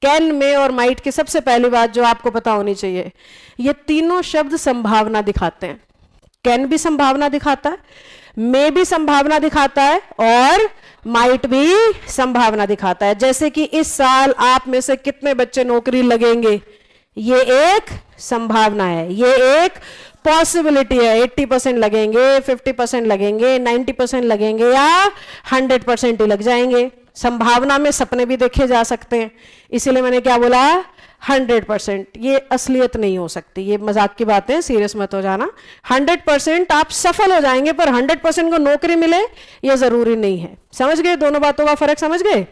Can, में और might की सबसे पहली बात जो आपको पता होनी चाहिए, ये तीनों शब्द संभावना दिखाते हैं। कैन भी संभावना दिखाता है, मे भी संभावना दिखाता है और माइट भी संभावना दिखाता है। जैसे कि इस साल आप में से कितने बच्चे नौकरी लगेंगे, ये एक संभावना है, ये एक पॉसिबिलिटी है। 80% लगेंगे, 50% लगेंगे, 90% लगेंगे या 100% ही लग जाएंगे। संभावना में सपने भी देखे जा सकते हैं, इसीलिए मैंने क्या बोला, 100%। ये असलियत नहीं हो सकती, ये मजाक की बात है, सीरियस मत हो जाना। 100% आप सफल हो जाएंगे, पर 100% को नौकरी मिले ये जरूरी नहीं है। समझ गए, दोनों बातों का फर्क समझ गए।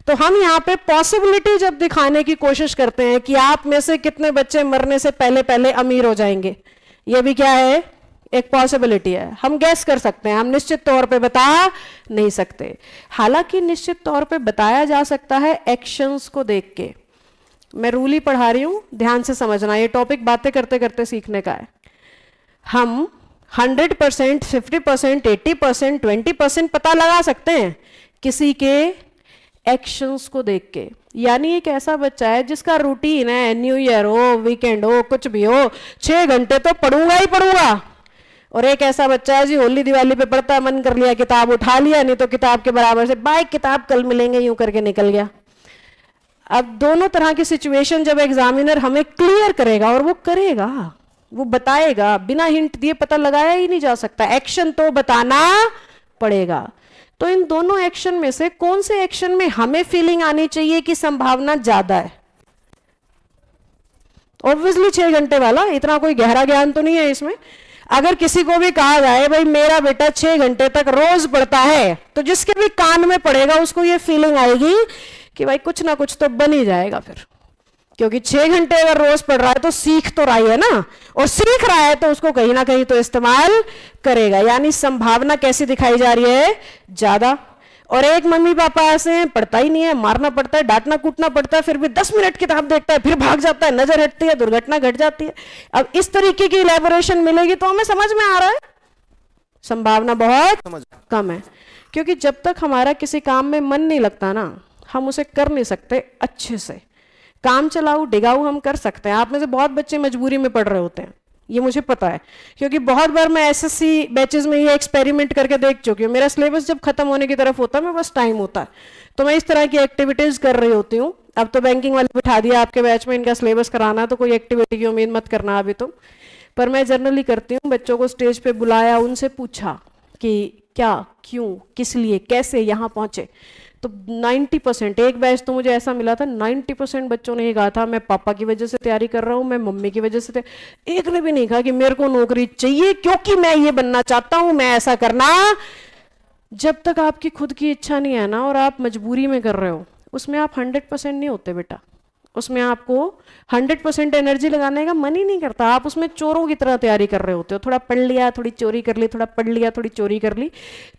तो हम यहाँ पे पॉसिबिलिटी जब दिखाने की कोशिश करते हैं कि आप में से कितने बच्चे मरने से पहले पहले अमीर हो जाएंगे, ये भी क्या है, एक पॉसिबिलिटी है। हम गैस कर सकते हैं, हम निश्चित तौर पे बता नहीं सकते। हालांकि निश्चित तौर पे बताया जा सकता है एक्शंस को देख के। मैं रूल ही पढ़ा रही हूं, ध्यान से समझना, ये टॉपिक बातें करते करते सीखने का है। हम 100%, 50%, 80%, 20% पता लगा सकते हैं किसी के एक्शंस को देख के। यानी एक ऐसा बच्चा है जिसका रूटीन है, न्यू ईयर हो, वीकेंड हो, कुछ भी हो, 6 घंटे तो पढ़ूंगा ही पढ़ूंगा। और एक ऐसा बच्चा है जी होली दिवाली पे पढ़ता है, मन कर लिया किताब उठा लिया, नहीं तो किताब के बराबर से बाय किताब कल मिलेंगे यूं करके निकल गया। अब दोनों तरह की सिचुएशन जब एग्जामिनर हमें क्लियर करेगा, और वो करेगा, वो बताएगा, बिना हिंट दिए पता लगाया ही नहीं जा सकता, एक्शन तो बताना पड़ेगा। तो इन दोनों एक्शन में से कौन से एक्शन में हमें फीलिंग आनी चाहिए कि संभावना ज्यादा है? ऑब्वियसली 6 घंटे वाला, इतना कोई गहरा ज्ञान तो नहीं है इसमें। अगर किसी को भी कहा जाए भाई मेरा बेटा 6 घंटे तक रोज पढ़ता है, तो जिसके भी कान में पड़ेगा उसको ये फीलिंग आएगी कि भाई कुछ ना कुछ तो बन ही जाएगा फिर, क्योंकि 6 घंटे अगर रोज पढ़ रहा है तो सीख तो रहा है ना, और सीख रहा है तो उसको कहीं ना कहीं तो इस्तेमाल करेगा। यानी संभावना कैसी दिखाई जा रही है, ज्यादा। और एक मम्मी पापा ऐसे हैं, पढ़ता ही नहीं है, मारना पड़ता है, डांटना कूटना पड़ता है, फिर भी 10 मिनट किताब देखता है, फिर भाग जाता है, नजर हटती है, दुर्घटना घट जाती है। अब इस तरीके की इलैबोरेशन मिलेगी तो हमें समझ में आ रहा है संभावना बहुत कम है। क्योंकि जब तक हमारा किसी काम में मन नहीं लगता ना, हम उसे कर नहीं सकते अच्छे से। काम चलाऊ डिगाऊ हम कर सकते हैं, आप में से बहुत बच्चे मजबूरी में पढ़ रहे होते हैं, ये मुझे पता है, क्योंकि बहुत बार मैं एसएससी बैचेस में ये एक्सपेरिमेंट करके देख चुकी हूँ। मेरा सिलेबस जब खत्म होने की तरफ होता है, मेरे पास टाइम होता है, तो मैं इस तरह की एक्टिविटीज कर रही होती हूँ। अब तो बैंकिंग वाले बिठा दिया आपके बैच में, इनका सिलेबस कराना है, तो कोई एक्टिविटी की उम्मीद मत करना अभी तो। पर मैं जनरली करती हूँ, बच्चों को स्टेज पे बुलाया, उनसे पूछा कि क्या, क्यों, किस लिए, कैसे यहाँ पहुंचे। तो 90%, एक बैच तो मुझे ऐसा मिला था 90% बच्चों ने ये कहा था मैं पापा की वजह से तैयारी कर रहा हूँ, मैं मम्मी की वजह से। एक ने भी नहीं कहा कि मेरे को नौकरी चाहिए क्योंकि मैं ये बनना चाहता हूँ, मैं ऐसा करना। जब तक आपकी खुद की इच्छा नहीं है ना, और आप मजबूरी में कर रहे हो, उसमें आप 100% नहीं होते बेटा। उसमें आपको 100% एनर्जी लगाने का मन ही नहीं करता, आप उसमें चोरों की तरह तैयारी कर रहे होते हो। थोड़ा पढ़ लिया, थोड़ी चोरी कर ली, थोड़ा पढ़ लिया, थोड़ी चोरी कर ली।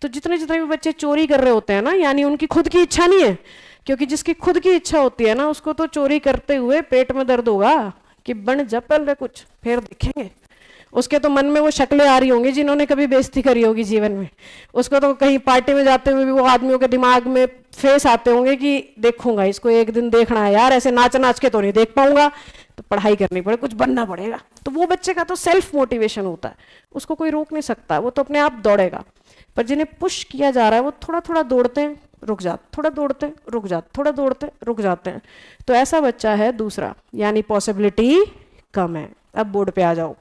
तो जितने जितने भी बच्चे चोरी कर रहे होते हैं ना, यानी उनकी खुद की इच्छा नहीं है, क्योंकि जिसकी खुद की इच्छा होती है ना, उसको तो चोरी करते हुए पेट में दर्द होगा कि बन जा पहले कुछ, फिर देखेंगे। उसके तो मन में वो शक्लें आ रही होंगी जिन्होंने कभी बेइज्जती करी होगी जीवन में। उसको तो कहीं पार्टी में जाते हुए भी वो आदमियों के दिमाग में फेस आते होंगे कि देखूंगा इसको, एक दिन देखना है यार, ऐसे नाच नाच के तो नहीं देख पाऊंगा, तो पढ़ाई करनी पड़े, कुछ बनना पड़ेगा। तो वो बच्चे का तो सेल्फ मोटिवेशन होता है, उसको कोई रोक नहीं सकता, वो तो अपने आप दौड़ेगा। पर जिन्हें पुश किया जा रहा है वो थोड़ा थोड़ा दौड़ते हैं, रुक जाते, थोड़ा दौड़ते हैं, रुक जाते, थोड़ा दौड़ते, रुक जाते हैं। तो ऐसा बच्चा है दूसरा, यानी पॉसिबिलिटी कम है। अब बोर्ड पे आ जाओ।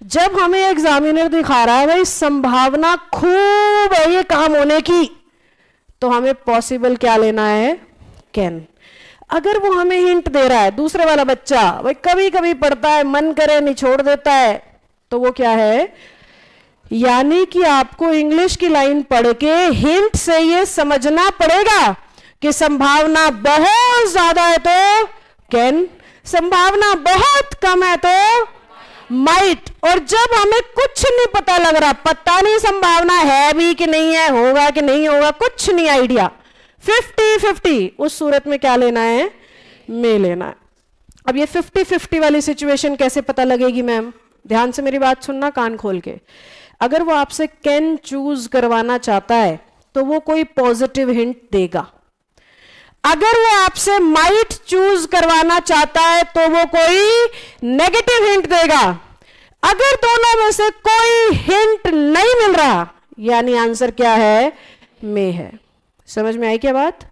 जब हमें एग्जामिनर दिखा रहा है भाई संभावना खूब है ये काम होने की, तो हमें पॉसिबल क्या लेना है, कैन। अगर वो हमें हिंट दे रहा है, दूसरे वाला बच्चा भाई कभी कभी पढ़ता है, मन करे नहीं छोड़ देता है, तो वो क्या है, यानी कि आपको इंग्लिश की लाइन पढ़ के हिंट से ये समझना पड़ेगा कि संभावना बहुत ज्यादा है तो कैन, संभावना बहुत कम है तो माइट। और जब हमें कुछ नहीं पता लग रहा, पता नहीं संभावना है भी कि नहीं है, होगा कि नहीं होगा, कुछ नहीं आइडिया, 50-50, उस सूरत में क्या लेना है, में लेना है। अब ये 50-50 वाली सिचुएशन कैसे पता लगेगी मैम, ध्यान से मेरी बात सुनना कान खोल के। अगर वो आपसे कैन चूज करवाना चाहता है तो वो कोई पॉजिटिव हिंट देगा। अगर वो आपसे माइट चूज करवाना चाहता है तो वो कोई नेगेटिव हिंट देगा। अगर दोनों में से कोई हिंट नहीं मिल रहा, यानी आंसर क्या है, मे है। समझ में आई क्या बात?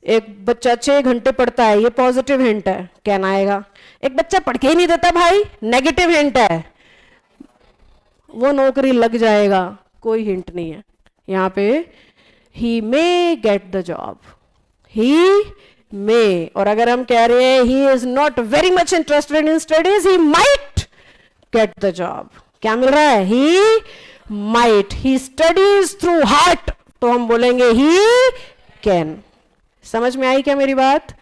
एक बच्चा 6 घंटे पढ़ता है, ये पॉजिटिव हिंट है, कहना आएगा। एक बच्चा पढ़ के ही नहीं देता भाई, नेगेटिव हिंट है, वो नौकरी लग जाएगा, कोई हिंट नहीं है यहां पे। ही मे गेट द जॉब, ही मे। और अगर हम कह रहे हैं he is not very much interested in studies, he might get the job. क्या मिल रहा है? He might. He studies through heart, तो हम बोलेंगे ही कैन। समझ में आई क्या मेरी बात?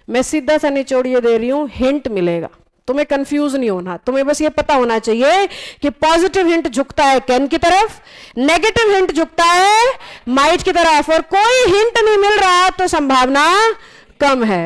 मैं सीधा सा निचोड़िए दे रही हूं, हिंट मिलेगा, तुम्हें कंफ्यूज नहीं होना। तुम्हें बस ये पता होना चाहिए कि पॉजिटिव हिंट झुकता है कैन की तरफ, नेगेटिव हिंट झुकता है माइट की तरफ, और कोई हिंट नहीं मिल रहा तो संभावना कम है।